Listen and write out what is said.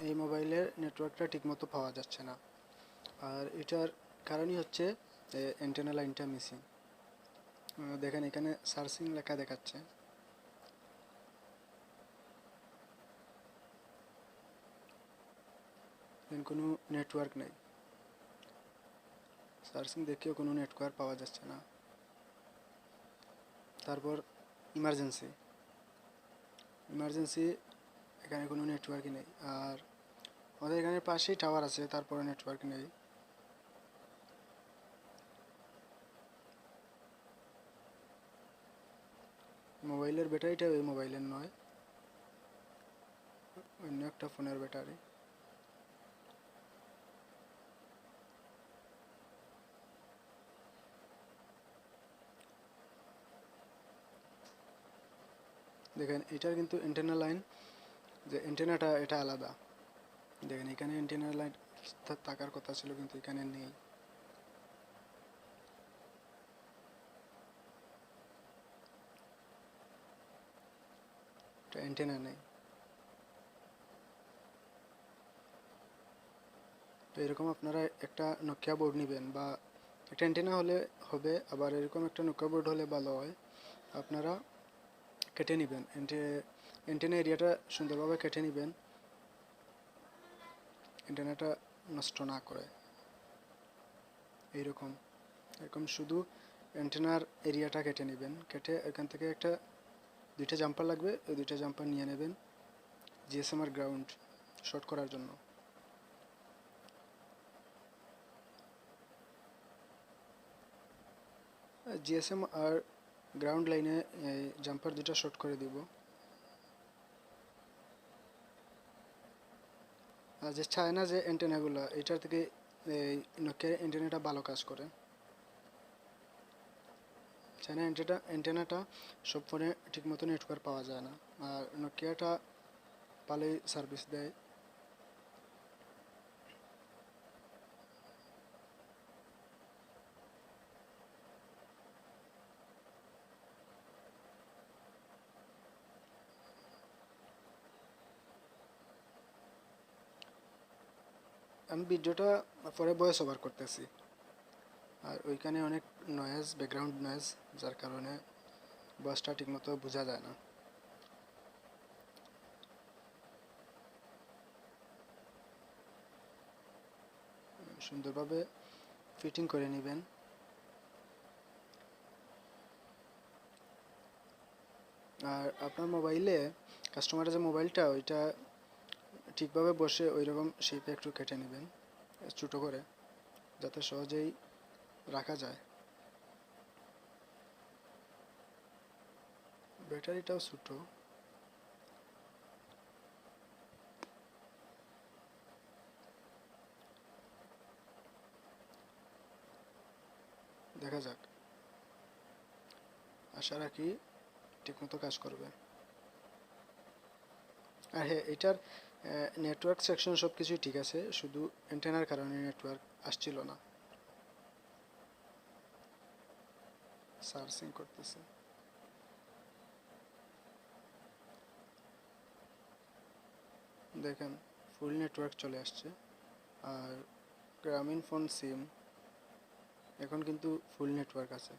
এই মোবাইলের নেটওয়ার্কটা ঠিকমতো পাওয়া যাচ্ছে না, আর এটার কারণই হচ্ছে অ্যান্টেনা লাইনটা মিসিং। দেখেন এখানে সার্চিং লেখা দেখাচ্ছে, কোনো নেটওয়ার্ক নেই। সার্চিং দেখেও কোনো নেটওয়ার্ক পাওয়া যাচ্ছে না। তারপর ইমার্জেন্সি এখানে কোনো নেটওয়ার্কই নেই। আর আমাদের এখানে পাশেই টাওয়ার আছে, তারপরে নেটওয়ার্ক নেই। মোবাইলের ব্যাটারিটা ওই মোবাইলের নয়, অন্য একটা ফোনের ব্যাটারি। দেখেন এটার কিন্তু অ্যান্টেনা লাইন, যে অ্যান্টেনাটা এটা আলাদা। দেখেন এখানে অ্যান্টেনা লাইন থাকার কথা ছিল, কিন্তু এখানে নেই। এটা অ্যান্টেনা নেই। তো এরকম আপনারা একটা নোকিয়া বোর্ড নেবেন, বা একটা অ্যান্টেনা হলে হবে, আবার এরকম একটা নোকিয়া বোর্ড হলে ভালো হয়। আপনারা কেটে নেবেন, অ্যান্টেনা এরিয়াটা সুন্দরভাবে কেটে নেবেন, অ্যান্টেনাটা নষ্ট না করে। এরকম এরকম শুধু অ্যান্টেনার এরিয়াটা কেটে নেবেন, কেটে এখান থেকে দুইটা জাম্পার লাগবে, ওই দুইটা জাম্পার নিয়ে নেবেন জিএসএম আর গ্রাউন্ড শর্ট করার জন্য। জিএসএম আর গ্রাউন্ড লাইনে জাম্পার দুটা শর্ট করে দিব। আর যে চায়না যে অ্যান্টেনাগুলো, এটার থেকে নোকিয়ার অ্যান্টেনাটা ভালো কাজ করে। চায়না অ্যান্টেনাটা সব ফোনে ঠিকমতো নেটওয়ার্ক পাওয়া যায় না, আর নোকিয়াটা ভালোই সার্ভিস দেয়। আমি ভিডিওটা পরে ভয়েস ওভার করতেছি, আর ওইখানে অনেক নয়েজ, ব্যাকগ্রাউন্ড নয়েজ, যার কারণে ভয়েসটা ঠিকমতো বোঝা যায় না। সুন্দরভাবে ফিটিং করে নেবেন। আর আপনার মোবাইলে, কাস্টমারের যে মোবাইলটা, ওইটা ঠিকভাবে বসে ওইরকম শেপে একটু কেটে নেবেন, ছোটো করে, যাতে সহজেই রাখা যায়। ব্যাটারিটাও ছোটো। দেখা যাক, আশা রাখি ঠিকমতো কাজ করবে। আর হ্যাঁ, এটার নেটওয়ার্ক সেকশন সব কিছুই ঠিক আছে, শুধু অ্যান্টেনার কারণে নেটওয়ার্ক আসছিল না। সার্চিং করতেছে। দেখেন ফুল নেটওয়ার্ক চলে আসছে। আর গ্রামীণ ফোন সিম এখন কিন্তু ফুল নেটওয়ার্ক আছে।